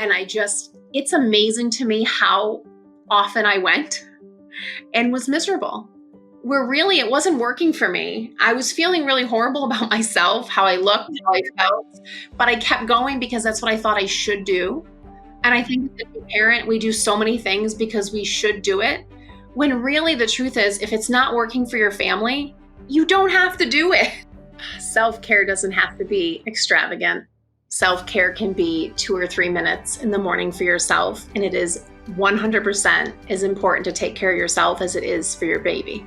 And it's amazing to me how often I went and was miserable. Where really it wasn't working for me. I was feeling really horrible about myself, how I looked, how I felt, but I kept going because that's what I thought I should do. And I think as a parent, we do so many things because we should do it, when really the truth is, if it's not working for your family, you don't have to do it. Self-care doesn't have to be extravagant. Self-care can be 2 or 3 minutes in the morning for yourself, and it is 100% as important to take care of yourself as it is for your baby.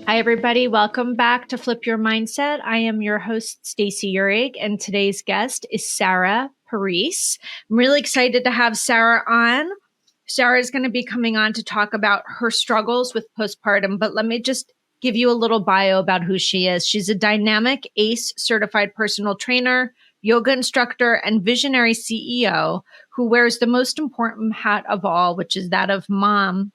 Hi, everybody. Welcome back to Flip Your Mindset. I am your host, Stacey Uhrig, and today's guest is Sarah Parise. I'm really excited to have Sarah on. Sarah is going to be coming on to talk about her struggles with postpartum, but let me just give you a little bio about who she is. She's a dynamic ACE certified personal trainer, yoga instructor, and visionary CEO who wears the most important hat of all, which is that of mom.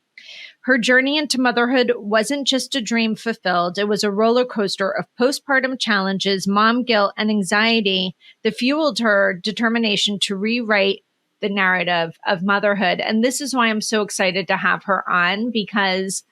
Her journey into motherhood wasn't just a dream fulfilled. It was a roller coaster of postpartum challenges, mom guilt, and anxiety that fueled her determination to rewrite the narrative of motherhood. And this is why I'm so excited to have her on because,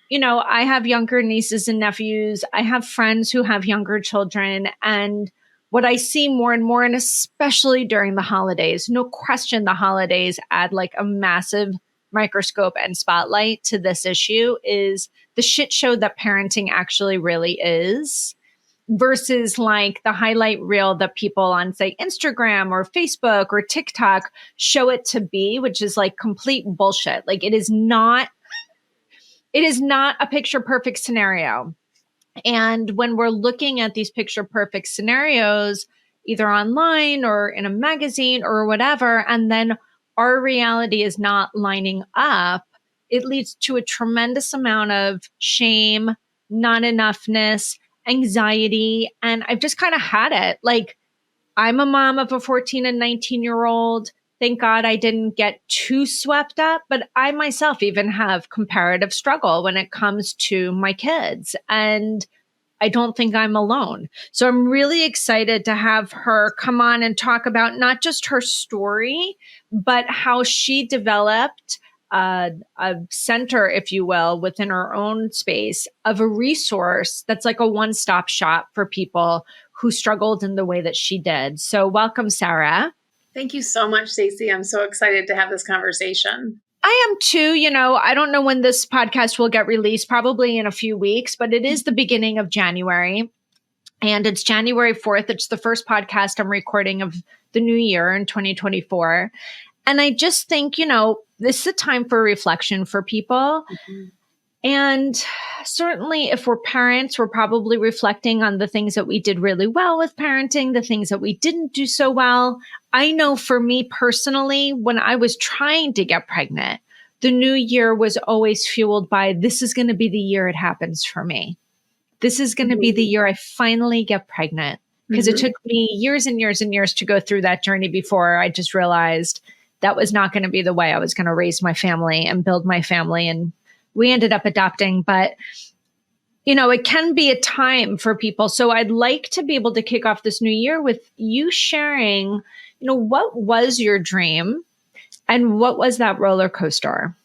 you know, I have younger nieces and nephews. I have friends who have younger children. And what I see more and more, and especially during the holidays, no question, the holidays add like a massive microscope and spotlight to this issue, is the shit show that parenting actually really is versus like the highlight reel that people on, say, Instagram or Facebook or TikTok show it to be, which is like complete bullshit. Like it is not a picture perfect scenario. And when we're looking at these picture perfect scenarios, either online or in a magazine or whatever, and then our reality is not lining up, it leads to a tremendous amount of shame, not enoughness, anxiety. And I've just kind of had it. Like, I'm a mom of a 14 and 19-year-old. Thank God I didn't get too swept up, but I myself even have comparative struggle when it comes to my kids. And I don't think I'm alone. So I'm really excited to have her come on and talk about not just her story, but how she developed a center, if you will, within her own space of a resource that's like a one-stop shop for people who struggled in the way that she did. So welcome, Sarah. Thank you so much, Stacey. I'm so excited to have this conversation. I am too. You know, I don't know when this podcast will get released, probably in a few weeks, but it is the beginning of January and it's January 4th. It's the first podcast I'm recording of the new year in 2024. And I just think, you know, this is a time for reflection for people. Mm-hmm. And certainly if we're parents, we're probably reflecting on the things that we did really well with parenting, the things that we didn't do so well. I know for me personally, when I was trying to get pregnant, the new year was always fueled by, this is going to be the year it happens for me. This is going to be the year I finally get pregnant. Because it took me years and years and years to go through that journey before I just realized that was not going to be the way I was going to raise my family and build my family. And we ended up adopting, but you know, it can be a time for people. So I'd like to be able to kick off this new year with you sharing, you know, what was your dream and what was that roller coaster?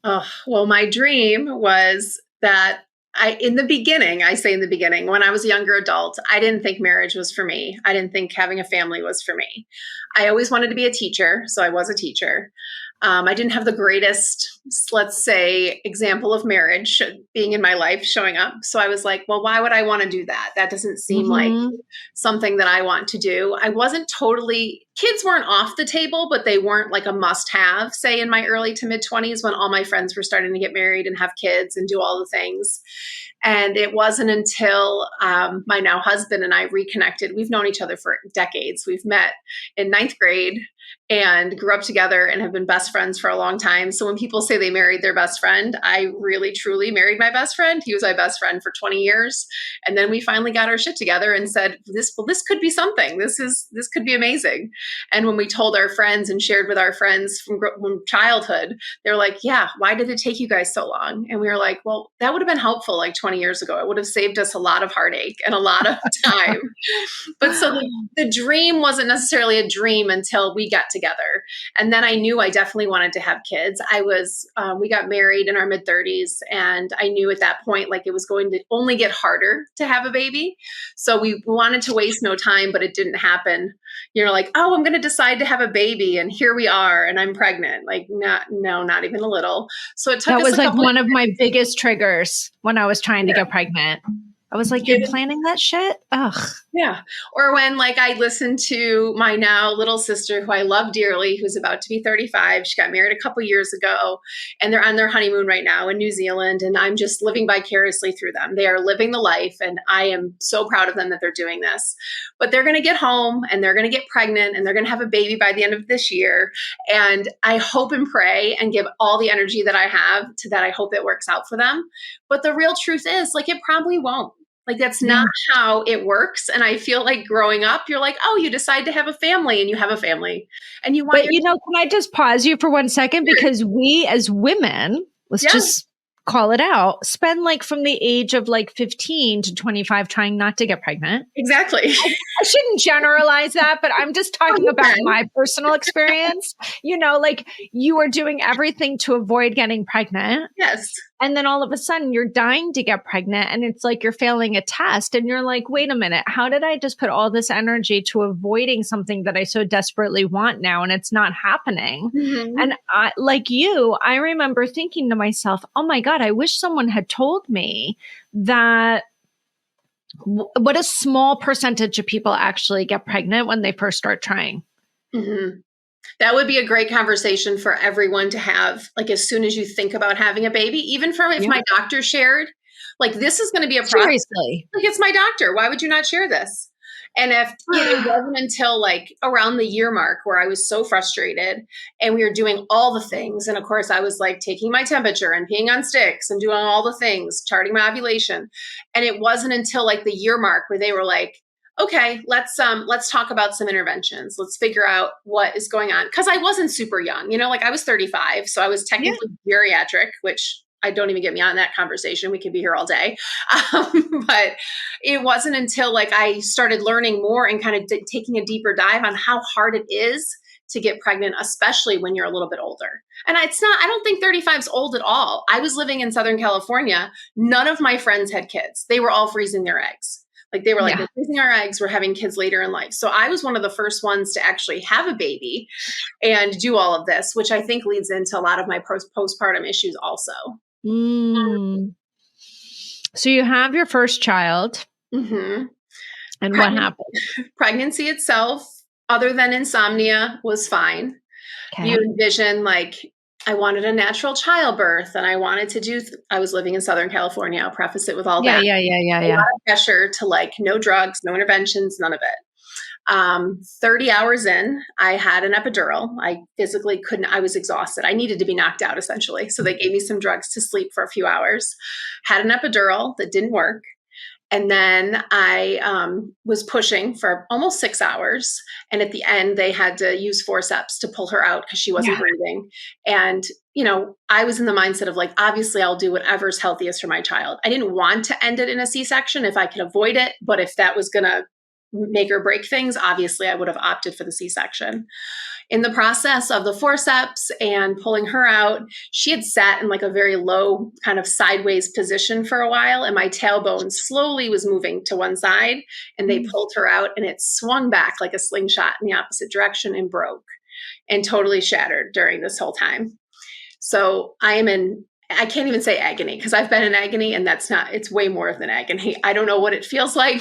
Oh, well, my dream was that in the beginning, when I was a younger adult, I didn't think marriage was for me. I didn't think having a family was for me. I always wanted to be a teacher. So I was a teacher. I didn't have the greatest, let's say, example of marriage being in my life showing up. So I was like, well, why would I want to do that? That doesn't seem like something that I want to do. I wasn't kids weren't off the table, but they weren't like a must have, say in my early to mid 20s when all my friends were starting to get married and have kids and do all the things. And it wasn't until my now husband and I reconnected. We've known each other for decades. We've met in 9th grade and grew up together and have been best friends for a long time. So when people say they married their best friend, I really, truly married my best friend. He was my best friend for 20 years. And then we finally got our shit together and said, this could be something. This could be amazing. And when we told our friends and shared with our friends from childhood, they were like, yeah, why did it take you guys so long? And we were like, well, that would have been helpful like 20 20 years ago. It would have saved us a lot of heartache and a lot of time. But so the dream wasn't necessarily a dream until we got together. And then I knew I definitely wanted to have kids. We got married in our mid 30s, and I knew at that point, like, it was going to only get harder to have a baby. So we wanted to waste no time, but it didn't happen. Like, oh, I'm going to decide to have a baby, and here we are, and I'm pregnant. Like, not even a little. So it took That us was like one of my biggest triggers when I was trying to get pregnant. I was like, you're planning that shit? Ugh. Yeah. Or when, like, I listened to my now little sister, who I love dearly, who's about to be 35. She got married a couple years ago, and they're on their honeymoon right now in New Zealand. And I'm just living vicariously through them. They are living the life, and I am so proud of them that they're doing this. But they're going to get home, and they're going to get pregnant, and they're going to have a baby by the end of this year. And I hope and pray and give all the energy that I have to that. I hope it works out for them. But the real truth is, like, it probably won't. Like, that's not how it works. And I feel like growing up, you're like, oh, you decide to have a family, and you have a family, and you want. But can I just pause you for 1 second? Because we as women, let's just call it out, spend like from the age of like 15 to 25 trying not to get pregnant. Exactly. I shouldn't generalize that, but I'm just talking about my personal experience. Like, you are doing everything to avoid getting pregnant. Yes. And then all of a sudden you're dying to get pregnant, and it's like you're failing a test, and you're like, wait a minute, how did I just put all this energy to avoiding something that I so desperately want now, and it's not happening? Mm-hmm. And I remember thinking to myself, oh my God, I wish someone had told me that what a small percentage of people actually get pregnant when they first start trying. Mm-hmm. That would be a great conversation for everyone to have, like, as soon as you think about having a baby, even if my doctor shared, like, this is going to be a process. Seriously. Like, it's my doctor. Why would you not share this? And if it wasn't until like around the year mark where I was so frustrated, and we were doing all the things. And of course I was like taking my temperature and peeing on sticks and doing all the things, charting my ovulation. And it wasn't until like the year mark where they were like, okay, let's talk about some interventions. Let's figure out what is going on. Cause I wasn't super young, like I was 35. So I was technically geriatric, which I don't even get me on that conversation. We could be here all day. But it wasn't until like I started learning more and kind of taking a deeper dive on how hard it is to get pregnant, especially when you're a little bit older. And I don't think 35 is old at all. I was living in Southern California. None of my friends had kids. They were all freezing their eggs. Like they were like, we're freezing our eggs, we're having kids later in life. So I was one of the first ones to actually have a baby and do all of this, which I think leads into a lot of my postpartum issues also. So you have your first child. Mm-hmm. And what happened? Pregnancy itself, other than insomnia, was fine. Okay. You envision like, I wanted a natural childbirth, and I wanted to I was living in Southern California. I'll preface it with all that. Yeah. A lot of pressure to like no drugs, no interventions, none of it. 30 hours in, I had an epidural. I physically couldn't, I was exhausted. I needed to be knocked out essentially. So they gave me some drugs to sleep for a few hours, had an epidural that didn't work. And then I was pushing for almost 6 hours. And at the end, they had to use forceps to pull her out because she wasn't breathing. And, I was in the mindset of like, obviously I'll do whatever's healthiest for my child. I didn't want to end it in a C-section if I could avoid it. But if that was going to make or break things, obviously I would have opted for the C-section. In the process of the forceps and pulling her out, she had sat in like a very low kind of sideways position for a while, and my tailbone slowly was moving to one side, and they pulled her out, and it swung back like a slingshot in the opposite direction and broke and totally shattered during this whole time. So I can't even say agony because I've been in agony, and it's way more than agony. I don't know what it feels like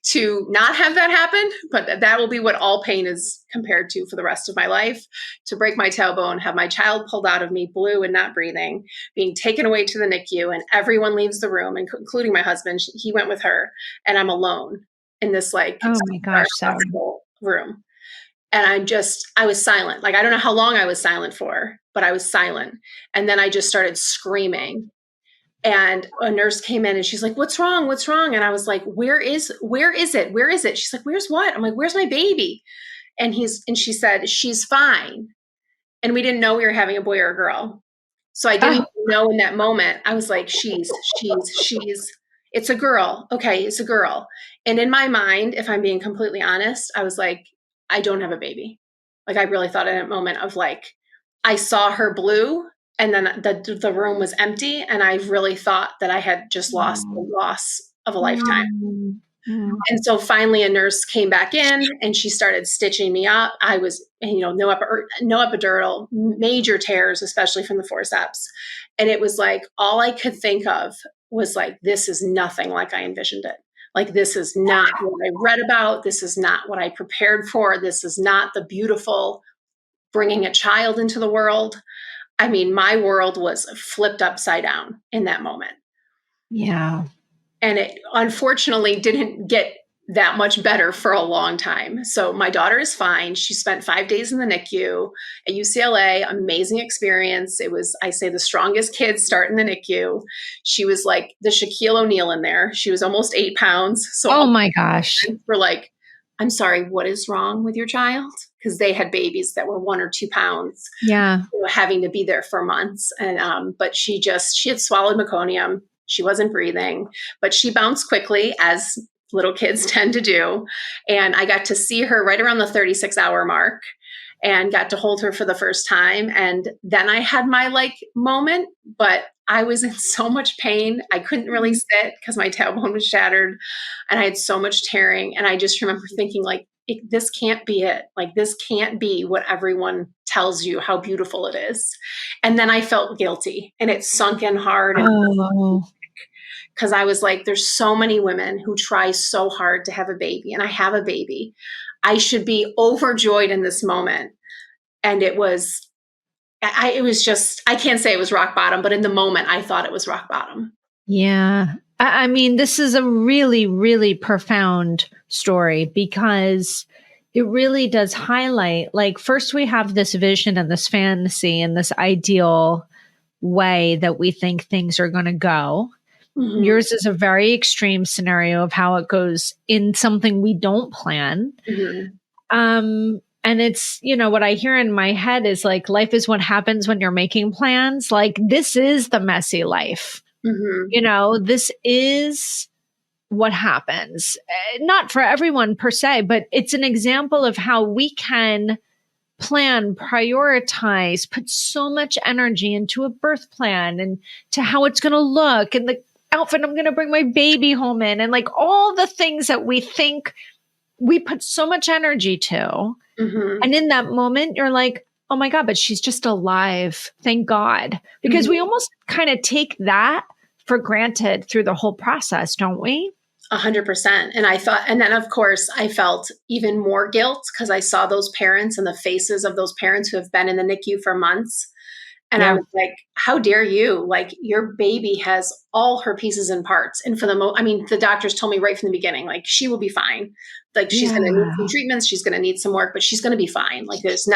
to not have that happen, but that will be what all pain is compared to for the rest of my life. To break my tailbone, have my child pulled out of me, blue and not breathing, being taken away to the NICU, and everyone leaves the room, including my husband. He went with her, and I'm alone in this like oh my gosh, room. And I was silent. Like, I don't know how long I was silent for, but I was silent. And then I just started screaming. And a nurse came in and she's like, what's wrong? What's wrong? And I was like, where is it? Where is it? She's like, where's what? I'm like, where's my baby? And she said, she's fine. And we didn't know we were having a boy or a girl. So I didn't know in that moment. I was like, she's It's a girl. Okay, it's a girl. And in my mind, if I'm being completely honest, I was like, I don't have a baby. Like I really thought in a moment of like, I saw her blue and then the room was empty. And I really thought that I had just lost the Mm. loss of a lifetime. Mm. Mm. And so finally a nurse came back in and she started stitching me up. I was, no epidural, major tears, especially from the forceps. And it was like, all I could think of was like, this is nothing like I envisioned it. Like, this is not what I read about. This is not what I prepared for. This is not the beautiful bringing a child into the world. I mean, my world was flipped upside down in that moment. Yeah. And it unfortunately didn't get that much better for a long time. So my daughter is fine. She spent 5 days in the NICU at UCLA. Amazing experience. It was, I say, the strongest kid start in the NICU. She was like the Shaquille O'Neal in there. She was almost 8 pounds. So Oh all my gosh. we're like, I'm sorry, what is wrong with your child? Because they had babies that were 1 or 2 pounds, Yeah. having to be there for months. And but she had swallowed meconium. She wasn't breathing, but she bounced quickly, as little kids tend to do. And I got to see her right around the 36-hour mark and got to hold her for the first time. And then I had my like moment, but I was in so much pain. I couldn't really sit because my tailbone was shattered and I had so much tearing. And I just remember thinking, like, this can't be it. Like, this can't be what everyone tells you how beautiful it is. And then I felt guilty and it sunk in hard. And Oh. because I was like, there's so many women who try so hard to have a baby, and I have a baby. I should be overjoyed in this moment. And it was just, I can't say it was rock bottom, but in the moment, I thought it was rock bottom. Yeah. I mean, this is a really, really profound story because it really does highlight, like, first we have this vision and this fantasy and this ideal way that we think things are going to go. Mm-hmm. Yours is a very extreme scenario of how it goes in something we don't plan. Mm-hmm. And it's, what I hear in my head is like, life is what happens when you're making plans. Like, this is the messy life. Mm-hmm. This is what happens. Not for everyone per se, but it's an example of how we can plan, prioritize, put so much energy into a birth plan and to how it's going to look and the outfit I'm going to bring my baby home in and like all the things that we think we put so much energy to. Mm-hmm. And in that moment, you're like, oh my God, but she's just alive. Thank God. Because we almost kind of take that for granted through the whole process, don't we? 100%. And I thought, and then of course I felt even more guilt because I saw those parents and the faces of those parents who have been in the NICU for months. And I Yeah. was like, how dare you? Like, your baby has all her pieces and parts. And for the doctors told me right from the beginning, like, she will be fine. Like, she's going to need some Yeah. treatments. She's going to need some work, but she's going to be fine. Like, there's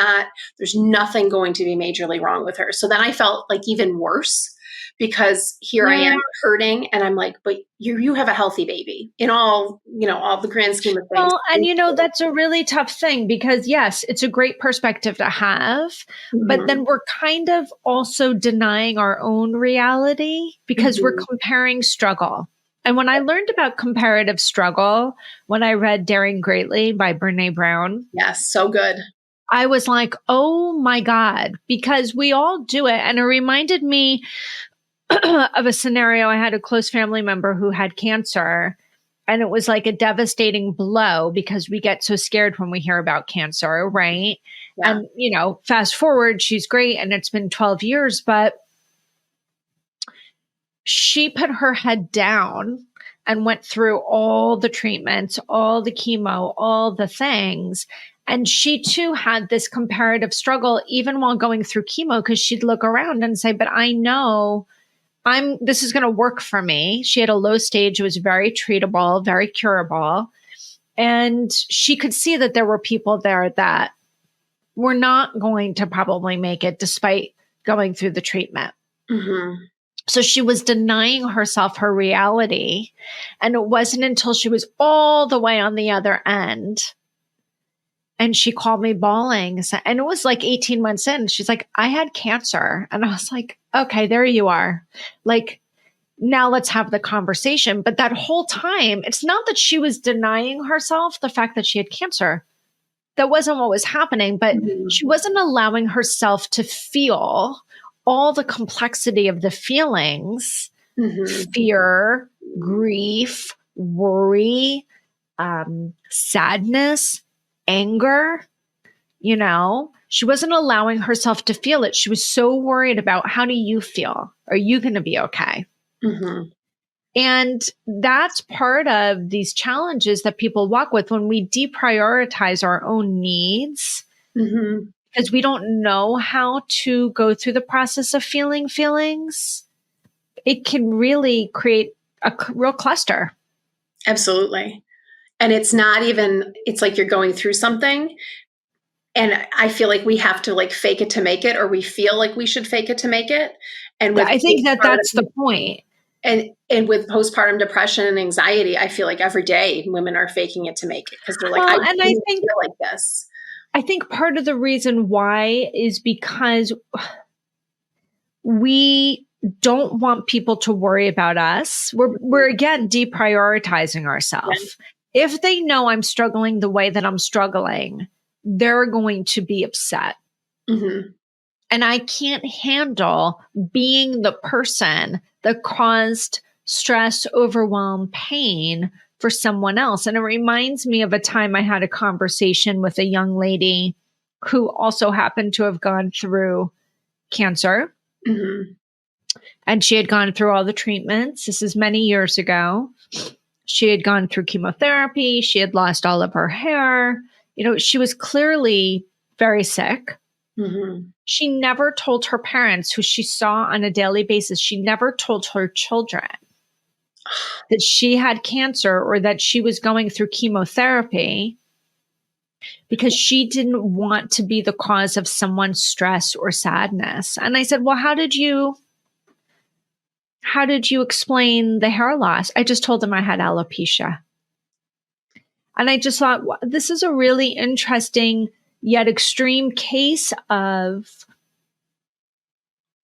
nothing going to be majorly wrong with her. So then I felt like even worse because here I Yeah. am hurting. And I'm like, but you have a healthy baby in all the grand scheme of things. Well, and that's a really tough thing because yes, it's a great perspective to have, but then we're kind of also denying our own reality because we're comparing struggle. And when I learned about comparative struggle, when I read Daring Greatly by Brene Brown, Yes, so good. I was like, oh my God, because we all do it. And it reminded me of a scenario. I had a close family member who had cancer. And it was like a devastating blow because we get so scared when we hear about cancer, right? Yeah. And, fast forward, she's great and it's been 12 years, but she put her head down and went through all the treatments, all the chemo, all the things. And she too had this comparative struggle, even while going through chemo, because she'd look around and say, but I know this is going to work for me. She had a low stage. It was very treatable, very curable. And she could see that there were people there that were not going to probably make it despite going through the treatment. Mm-hmm. So she was denying herself her reality. And it wasn't until she was all the way on the other end. And she called me bawling. And it was like 18 months in. She's like, I had cancer. And I was like, okay, there you are. Like, now let's have the conversation. But that whole time, it's not that she was denying herself the fact that she had cancer. That wasn't what was happening, but Mhm. she wasn't allowing herself to feel all the complexity of the feelings, Mhm. fear, grief, worry, sadness, anger. She wasn't allowing herself to feel it. She was so worried about, how do you feel? Are you going to be okay? Mhm. And that's part of these challenges that people walk with when we deprioritize our own needs Mhm. because we don't know how to go through the process of feeling feelings. It can really create a real cluster. Absolutely. And it's not even, it's like you're going through something. And I feel like we have to like fake it to make it, or we feel like we should fake it to make it. And Yeah, with I think that that's the postpartum, point. and with postpartum depression and anxiety, I feel like every day women are faking it to make it because they're like, I Well, and didn't feel like this. I think part of the reason why is because we don't want people to worry about us. We're again deprioritizing Yeah. ourselves. If they know I'm struggling the way that I'm struggling, they're going to be upset. Mhm. And I can't handle being the person that caused stress, overwhelm, pain for someone else. And it reminds me of a time I had a conversation with a young lady who also happened to have gone through cancer. Mhm. And she had gone through all the treatments. This is many years ago. She had gone through chemotherapy. She had lost all of her hair. She was clearly very sick. Mhm. She never told her parents, who she saw on a daily basis, she never told her children that she had cancer or that she was going through chemotherapy because she didn't want to be the cause of someone's stress or sadness. And I said, well, how did you explain the hair loss? I just told them I had alopecia. And I just thought, this is a really interesting yet extreme case of,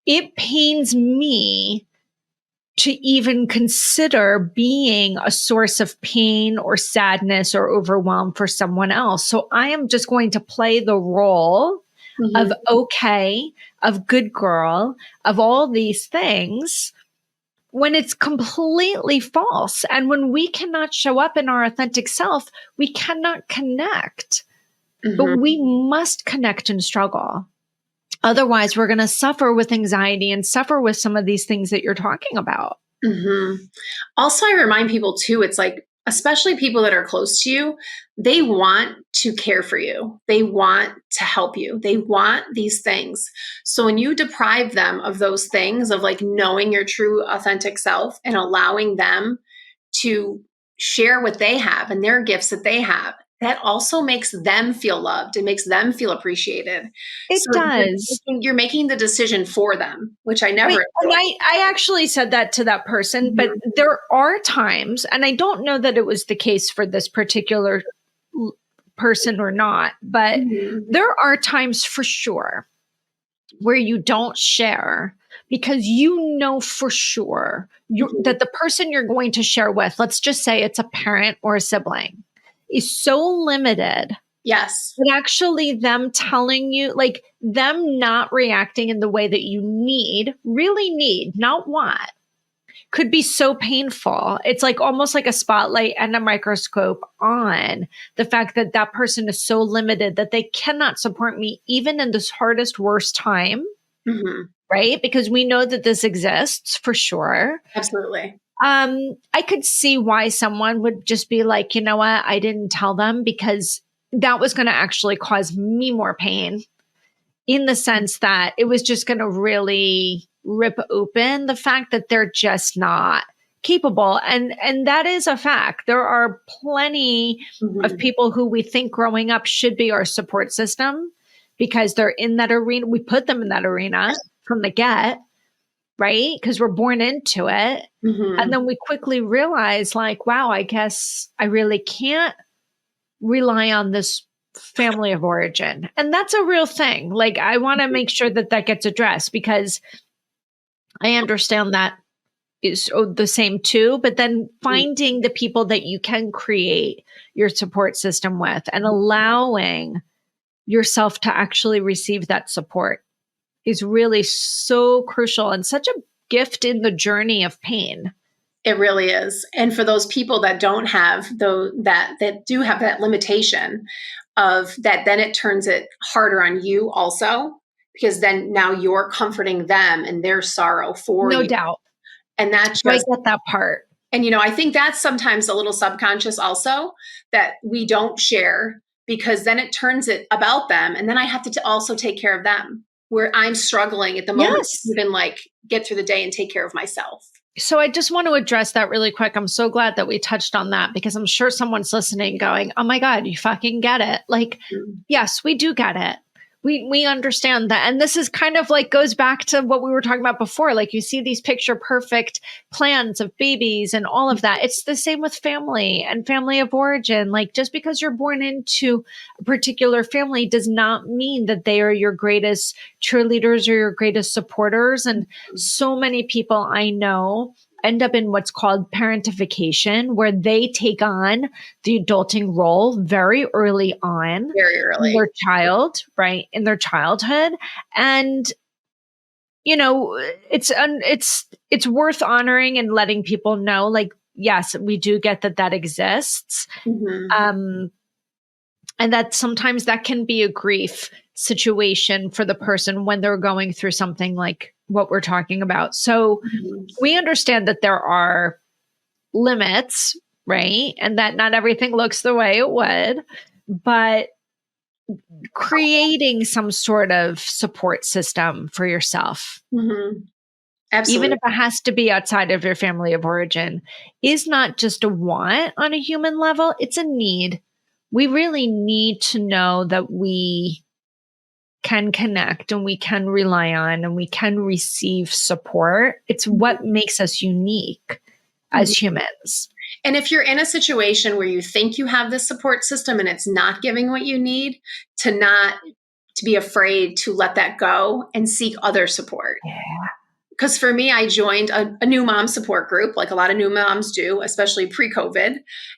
it pains me to even consider being a source of pain or sadness or overwhelm for someone else. So I am just going to play the role of Mhm. okay, of good girl, of all these things when it's completely false. And when we cannot show up in our authentic self, we cannot connect. But Mhm. we must connect and struggle. Otherwise, we're going to suffer with anxiety and suffer with some of these things that you're talking about. Mhm. Also, I remind people too, it's like, especially people that are close to you, they want to care for you. They want to help you. They want these things. So when you deprive them of those things, of like knowing your true authentic self and allowing them to share what they have and their gifts that they have, that also makes them feel loved. It makes them feel appreciated. It So does. you're making the decision for them, which I never And enjoyed. I actually said that to that person, but Mhm. there are times, and I don't know that it was the case for this particular person or not, but Mhm. there are times for sure where you don't share because you know for sure Mhm. that the person you're going to share with, let's just say it's a parent or a sibling, is so limited Yes. that actually them telling you, like them not reacting in the way that you really need, not want, could be so painful. It's like almost like a spotlight and a microscope on the fact that that person is so limited that they cannot support me even in this hardest, worst time, Mhm. right? Because we know that this exists for sure. Absolutely. I could see why someone would just be like, you know what, I didn't tell them because that was going to actually cause me more pain in the sense that it was just going to really rip open the fact that they're just not capable. And that is a fact. There are plenty of Mhm. people who we think growing up should be our support system because they're in that arena. We put them in that arena from the get, right? Because we're born into it. And Mhm. then we quickly realize, like, wow, I guess I really can't rely on this family of origin. And that's a real thing. Like, I want to make sure that that gets addressed because I understand that is the same too, but then finding the people that you can create your support system with and allowing yourself to actually receive that support is really so crucial and such a gift in the journey of pain. It really is. And for those people that don't have that do have that limitation of that, then it turns it harder on you also, because then now you're comforting them and their sorrow for No you. doubt. And that's I just, get that part. and I think that's sometimes a little subconscious also that we don't share, because then it turns it about them. And then I have to also take care of them, where I'm struggling at the moment Yes. to even like get through the day and take care of myself. So I just want to address that really quick. I'm so glad that we touched on that, because I'm sure someone's listening going, oh my God, you fucking get it. Like, yes, we do get it. We understand that. And this is kind of like goes back to what we were talking about before. Like, you see these picture perfect plans of babies and all of that. It's the same with family and family of origin. Like, just because you're born into a particular family does not mean that they are your greatest cheerleaders or your greatest supporters. And so many people I know end up in what's called parentification, where they take on the adulting role very early on. Very early. In their child, right? In their childhood. And, it's worth honoring and letting people know, like, yes, we do get that exists. Mm-hmm. And that sometimes that can be a grief situation for the person when they're going through something like what we're talking about. So we understand that there are limits, right? And that not everything looks the way it would, but creating some sort of support system for yourself, Absolutely, even if it has to be outside of your family of origin, is not just a want on a human level, it's a need. We really need to know that we can connect and we can rely on and we can receive support. It's what makes us unique as humans. And if you're in a situation where you think you have this support system and it's not giving what you need, to be afraid to let that go and seek other support. Yeah. Because for me, I joined a new mom support group, like a lot of new moms do, especially pre-COVID.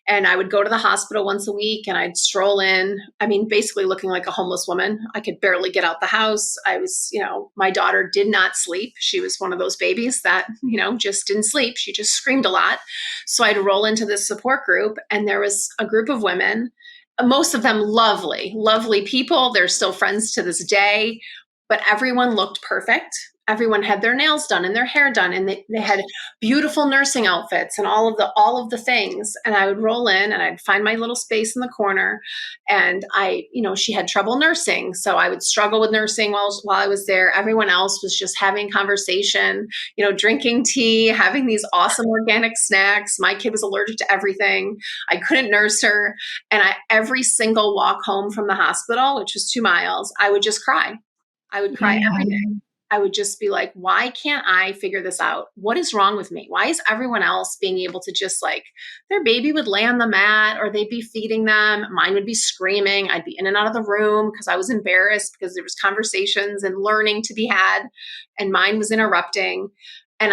And I would go to the hospital once a week and I'd stroll in. I mean, basically looking like a homeless woman. I could barely get out the house. I was, my daughter did not sleep. She was one of those babies that, just didn't sleep. She just screamed a lot. So I'd roll into this support group and there was a group of women, most of them lovely, lovely people. They're still friends to this day, but everyone looked perfect. Everyone had their nails done and their hair done, and they had beautiful nursing outfits and all of the things. And I would roll in and I'd find my little space in the corner. And she had trouble nursing, so I would struggle with nursing while I was there. Everyone else was just having conversation, drinking tea, having these awesome organic snacks. My kid was allergic to everything. I couldn't nurse her, and every single walk home from the hospital, which was 2 miles, I would just cry. I would cry every day. I would just be like, why can't I figure this out? What is wrong with me? Why is everyone else being able to just their baby would lay on the mat or they'd be feeding them. Mine would be screaming. I'd be in and out of the room because I was embarrassed because there was conversations and learning to be had, and mine was interrupting. And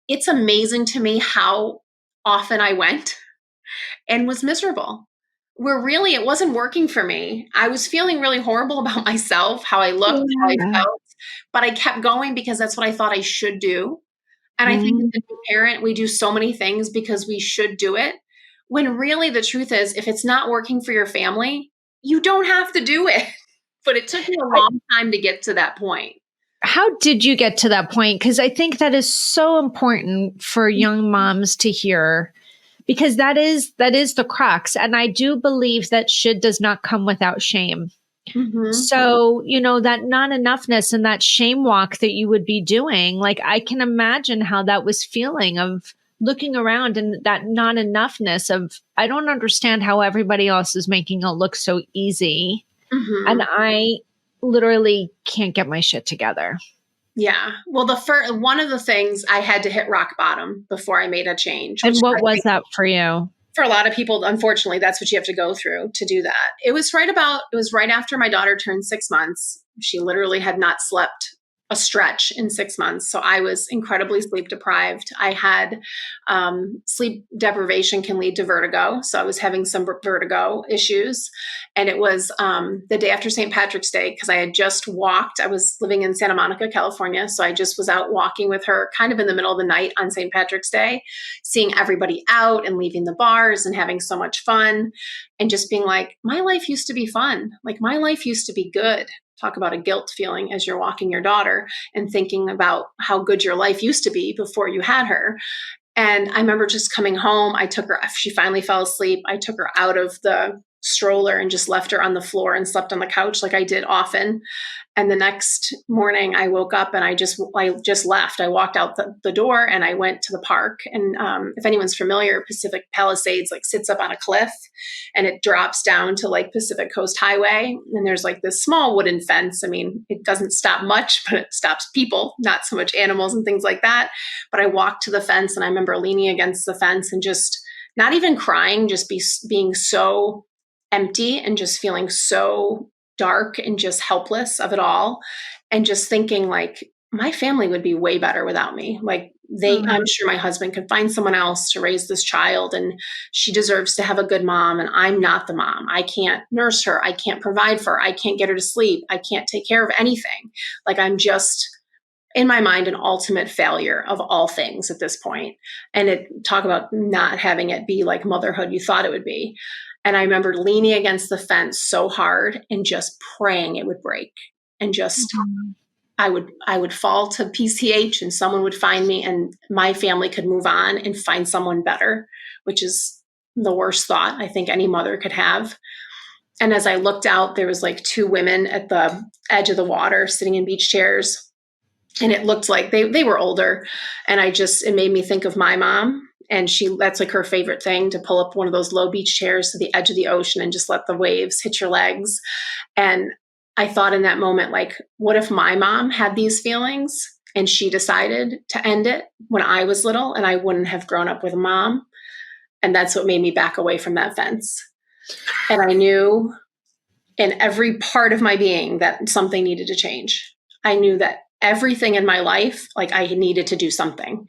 it's amazing to me how often I went and was miserable, where really it wasn't working for me. I was feeling really horrible about myself, how I looked, how I felt. But I kept going because that's what I thought I should do. And I think as a new parent, we do so many things because we should do it. When really the truth is, if it's not working for your family, you don't have to do it. But it took me a long time to get to that point. How did you get to that point? Because I think that is so important for young moms to hear, because that is the crux. And I do believe that should does not come without shame. So, that not enoughness and that shame walk that you would be doing, I can imagine how that was feeling, of looking around and that not enoughness of, I don't understand how everybody else is making it look so easy. And I literally can't get my shit together. Yeah. Well, one of the things, I had to hit rock bottom before I made a change. And what was that for you? For a lot of people, unfortunately, that's what you have to go through to do that. It was right after my daughter turned 6 months. She literally had not slept a stretch in 6 months. So I was incredibly sleep deprived. I had sleep deprivation can lead to vertigo. So I was having some vertigo issues. And it was the day after St. Patrick's Day, because I had just walked. I was living in Santa Monica, California. So I just was out walking with her kind of in the middle of the night on St. Patrick's Day, seeing everybody out and leaving the bars and having so much fun and just being like, my life used to be fun. Like my life used to be good. Talk about a guilt feeling as you're walking your daughter and thinking about how good your life used to be before you had her. And I remember just coming home. I took her, she finally fell asleep. I took her out of the stroller and just left her on the floor and slept on the couch like I did often. And the next morning I woke up and I just left. I walked out the door and I went to the park. And if anyone's familiar, Pacific Palisades like sits up on a cliff and it drops down to like Pacific Coast Highway. And there's like this small wooden fence. I mean, it doesn't stop much, but it stops people, not so much animals and things like that. But I walked to the fence and I remember leaning against the fence and just not even crying, just being so empty and just feeling so dark and just helpless of it all. And just thinking like, my family would be way better without me. Like I'm sure my husband could find someone else to raise this child and she deserves to have a good mom. And I'm not the mom. I can't nurse her. I can't provide for her. I can't get her to sleep. I can't take care of anything. Like I'm just in my mind, an ultimate failure of all things at this point. And talk about not having it be like motherhood you thought it would be. And I remember leaning against the fence so hard and just praying it would break. And just, I would fall to PCH and someone would find me and my family could move on and find someone better, which is the worst thought I think any mother could have. And as I looked out, there was like two women at the edge of the water sitting in beach chairs. And it looked like they were older. And it made me think of my mom. And that's like her favorite thing, to pull up one of those low beach chairs to the edge of the ocean and just let the waves hit your legs. And I thought in that moment, like, what if my mom had these feelings and she decided to end it when I was little and I wouldn't have grown up with a mom? And that's what made me back away from that fence. And I knew in every part of my being that something needed to change. I knew that everything in my life, like I needed to do something.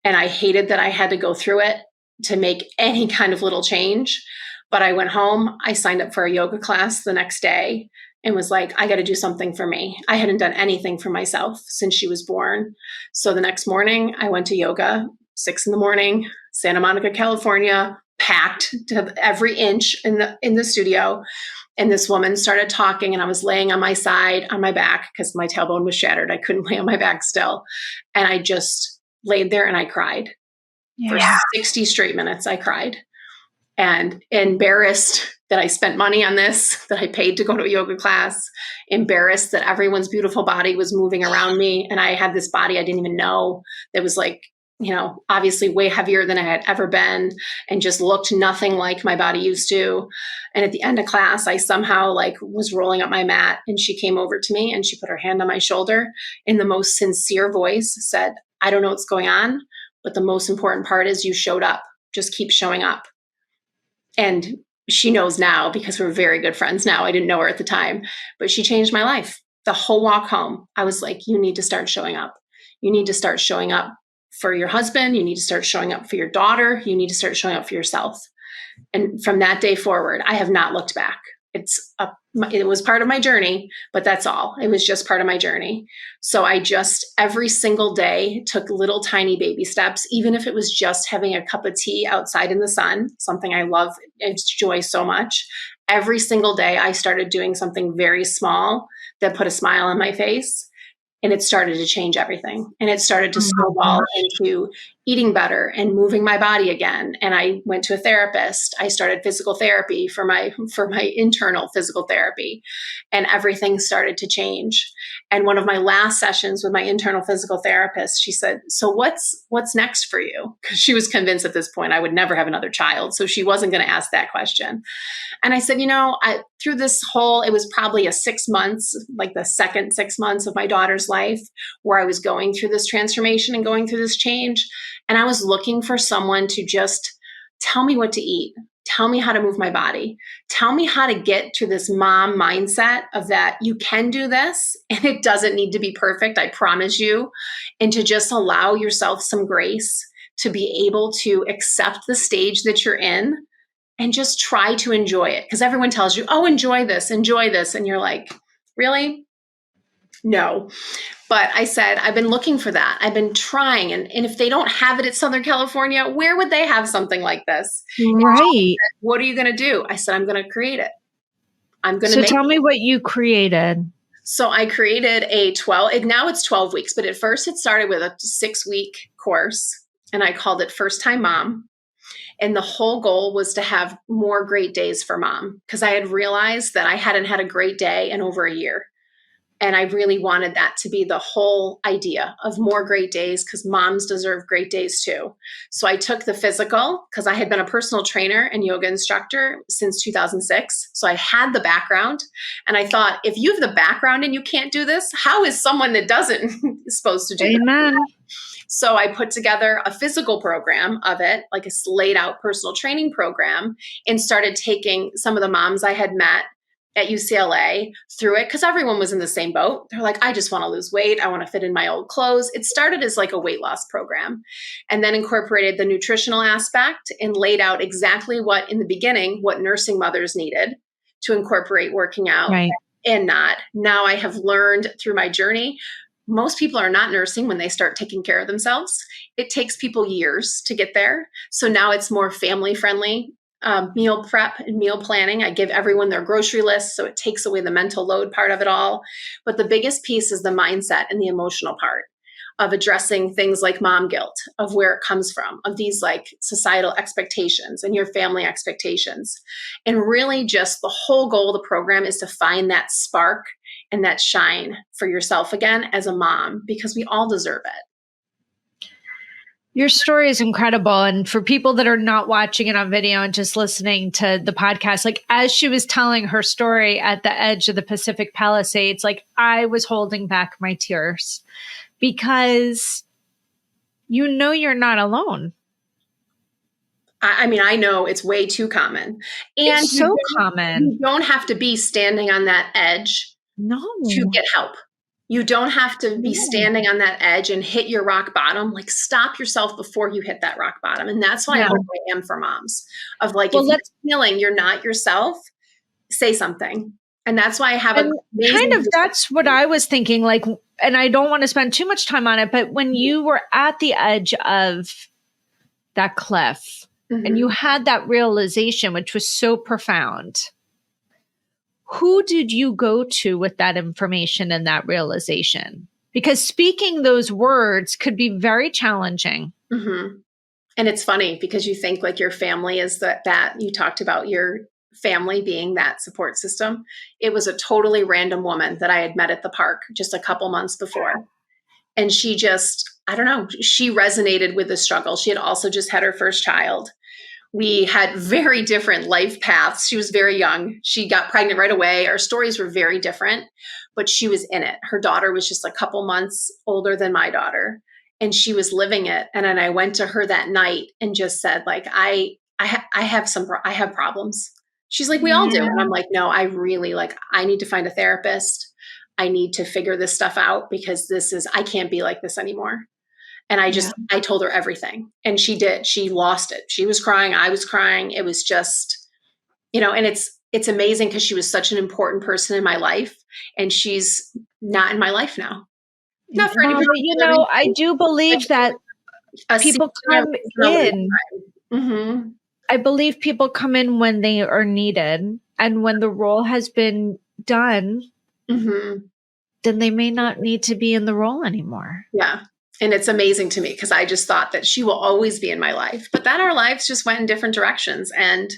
And I hated that I had to go through it to make any kind of little change. But I went home, I signed up for a yoga class the next day and was like, I got to do something for me. I hadn't done anything for myself since she was born. So the next morning I went to yoga, 6 a.m, Santa Monica, California, packed to every inch in the studio. And this woman started talking and I was laying on my side, on my back, because my tailbone was shattered. I couldn't lay on my back still. And I just laid there and I cried. For 60 straight minutes. I cried and embarrassed that I spent money on this, that I paid to go to a yoga class, embarrassed that everyone's beautiful body was moving around me. And I had this body I didn't even know that was like, obviously way heavier than I had ever been and just looked nothing like my body used to. And at the end of class, I somehow was rolling up my mat and she came over to me and she put her hand on my shoulder in the most sincere voice, said, I don't know what's going on, but the most important part is you showed up. Just keep showing up. And she knows now because we're very good friends now. I didn't know her at the time, but she changed my life. The whole walk home, I was like, you need to start showing up. You need to start showing up for your husband. You need to start showing up for your daughter. You need to start showing up for yourself. And from that day forward, I have not looked back. It was part of my journey, but that's all. It was just part of my journey. So I just every single day took little tiny baby steps, even if it was just having a cup of tea outside in the sun, something I love and enjoy so much. Every single day I started doing something very small that put a smile on my face. And it started to change everything. And it started to snowball into eating better and moving my body again. And I went to a therapist. I started physical therapy for my internal physical therapy. And everything started to change. And one of my last sessions with my internal physical therapist, she said, so what's next for you? Because she was convinced at this point I would never have another child. So she wasn't going to ask that question. And I said, through this whole, it was probably a 6 months, like the second 6 months of my daughter's life, where I was going through this transformation and going through this change. And I was looking for someone to just tell me what to eat, Tell me how to move my body. Tell me how to get to this mom mindset of that you can do this and it doesn't need to be perfect, I promise you. And to just allow yourself some grace to be able to accept the stage that you're in and just try to enjoy it. Because everyone tells you, oh, enjoy this. And you're like, really? No. But I said, I've been looking for that. I've been trying. And if they don't have it at Southern California, where would they have something like this? Right. Said, what are you going to do? I said, I'm going to create it. I'm going to So tell me what you created. So I created now it's 12 weeks, but at first it started with a 6-week course and I called it First Time Mom. And the whole goal was to have more great days for mom because I had realized that I hadn't had a great day in over a year. And I really wanted that to be the whole idea of more great days because moms deserve great days too. So I took the physical because I had been a personal trainer and yoga instructor since 2006. So I had the background and I thought, if you have the background and you can't do this, how is someone that doesn't supposed to do Amen. that? So I put together a physical program of it, like a laid out personal training program, and started taking some of the moms I had met at UCLA through it because everyone was in the same boat. They're like, I just want to lose weight. I want to fit in my old clothes. It started as like a weight loss program and then incorporated the nutritional aspect and laid out exactly what in the beginning, what nursing mothers needed to incorporate working out Right. and not. Now I have learned through my journey, most people are not nursing when they start taking care of themselves. It takes people years to get there. So now it's more family friendly. Meal prep and meal planning. I give everyone their grocery list, so it takes away the mental load part of it all. But the biggest piece is the mindset and the emotional part of addressing things like mom guilt, of where it comes from, of these like societal expectations and your family expectations. And really just the whole goal of the program is to find that spark and that shine for yourself again as a mom, because we all deserve it. Your story is incredible. And for people that are not watching it on video and just listening to the podcast, like as she was telling her story at the edge of the Pacific Palisades, like I was holding back my tears because you know you're not alone. I mean, I know it's way too common. And it's so common. You don't have to be standing on that edge to get help. You don't have to be standing on that edge and hit your rock bottom. Like stop yourself before you hit that rock bottom. And that's what I hope I am for moms of like, if you're feeling you're not yourself, say something. And that's why I have that's what I was thinking. Like, and I don't want to spend too much time on it, but when you were at the edge of that cliff and you had that realization, which was so profound, who did you go to with that information and that realization? Because speaking those words could be very challenging. Mm-hmm. And it's funny because you think like your family is that you talked about your family being that support system. It was a totally random woman that I had met at the park just a couple months before. And she just, I don't know, she resonated with the struggle. She had also just had her first child. We had very different life paths. She was very young. She got pregnant right away. Our stories were very different, but she was in it. Her daughter was just a couple months older than my daughter, and she was living it. And then I went to her that night and just said, like, I have problems. She's like, we all do. And I'm like, no, I really I need to find a therapist. I need to figure this stuff out because I can't be like this anymore. And I told her everything and she did. She lost it. She was crying. I was crying. It was just, and it's amazing because she was such an important person in my life and she's not in my life now. Not for anybody. I do believe that people come in. Mm-hmm. I believe people come in when they are needed and when the role has been done, then they may not need to be in the role anymore. Yeah. And it's amazing to me because I just thought that she will always be in my life, but then our lives just went in different directions. And,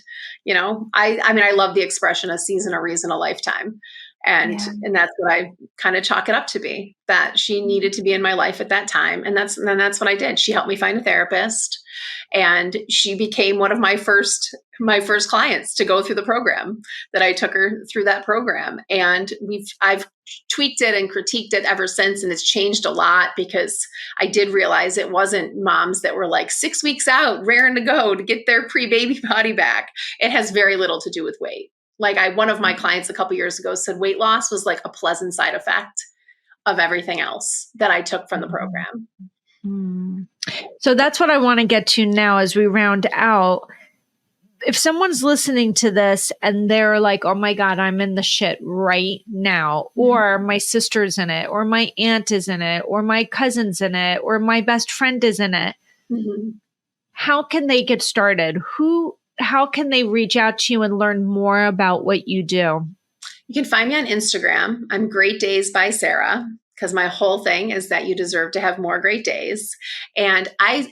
I love the expression, a season, a reason, a lifetime. And Yeah. that's what I kind of chalk it up to be, that she needed to be in my life at that time. And that's what I did. She helped me find a therapist, and she became one of my first clients to go through the program. That I took her through that program, and I've tweaked it and critiqued it ever since, and it's changed a lot, because I did realize it wasn't moms that were like 6 weeks out raring to go to get their pre-baby body back. It has very little to do with weight. Like one of my clients a couple years ago said weight loss was like a pleasant side effect of everything else that I took from the program. Mm. So that's what I want to get to now as we round out. If someone's listening to this and they're like, oh my God, I'm in the shit right now, or my sister's in it, or my aunt is in it, or my cousin's in it, or my best friend is in it, how can they get started? How can they reach out to you and learn more about what you do? You can find me on Instagram. I'm Great Days by Sarah, because my whole thing is that you deserve to have more great days. And I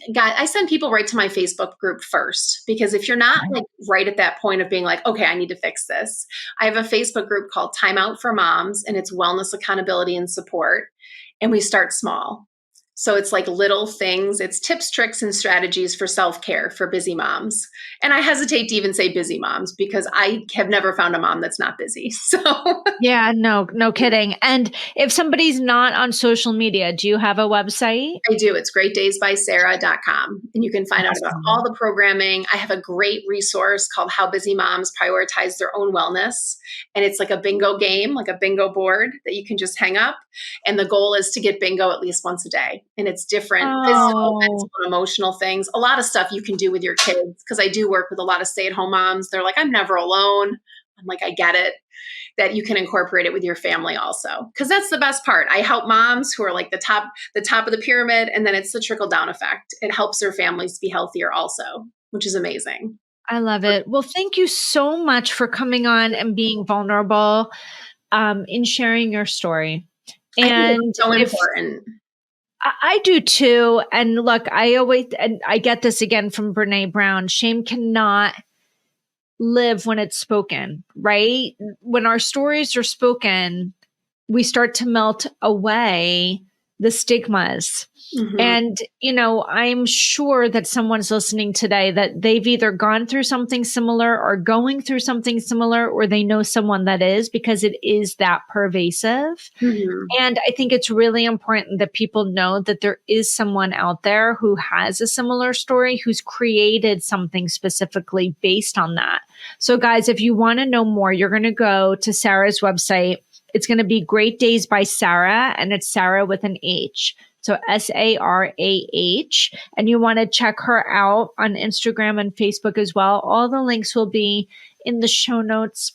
send people right to my Facebook group first, because if you're not like right at that point of being like, okay, I need to fix this, I have a Facebook group called Time Out for Moms, and it's wellness, accountability, and support. And we start small. So it's like little things. It's tips, tricks, and strategies for self-care for busy moms. And I hesitate to even say busy moms, because I have never found a mom that's not busy. So yeah, no kidding. And if somebody's not on social media, do you have a website? I do. It's greatdaysbysarah.com. And you can find out about all the programming. I have a great resource called How Busy Moms Prioritize Their Own Wellness. And it's like a bingo game, like a bingo board that you can just hang up. And the goal is to get bingo at least once a day. And it's different physical, mental, and emotional things. A lot of stuff you can do with your kids, because I do work with a lot of stay-at-home moms. They're like, I'm never alone. I'm like, I get it. That you can incorporate it with your family also, because that's the best part. I help moms who are like the top of the pyramid, and then it's the trickle down effect. It helps their families be healthier also, which is amazing. I love it. Well, thank you so much for coming on and being vulnerable in sharing your story. And it's so important. I do too. And look, I get this again from Brene Brown. Shame cannot live when it's spoken, right? When our stories are spoken, we start to melt away the stigmas. And, I'm sure that someone's listening today that they've either gone through something similar or going through something similar, or they know someone that is, because it is that pervasive. And I think it's really important that people know that there is someone out there who has a similar story, who's created something specifically based on that. So guys, if you want to know more, you're going to go to Sarah's website. It's going to be Great Days by Sarah, and it's Sarah with an H. So Sarah. And you want to check her out on Instagram and Facebook as well. All the links will be in the show notes.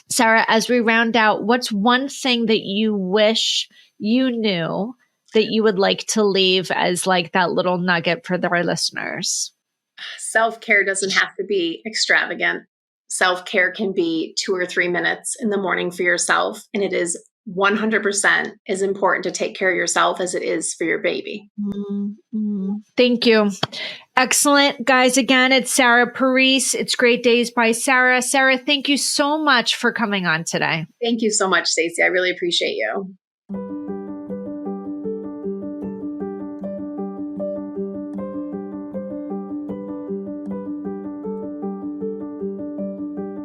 Sarah, as we round out, what's one thing that you wish you knew that you would like to leave as like that little nugget for our listeners? Self-care doesn't have to be extravagant. Self-care can be 2 or 3 minutes in the morning for yourself. And it is 100% as important to take care of yourself as it is for your baby. Thank you. Excellent. Guys, again, it's Sarah Parise. It's Great Days by Sarah. Sarah, thank you so much for coming on today. Thank you so much, Stacey. I really appreciate you.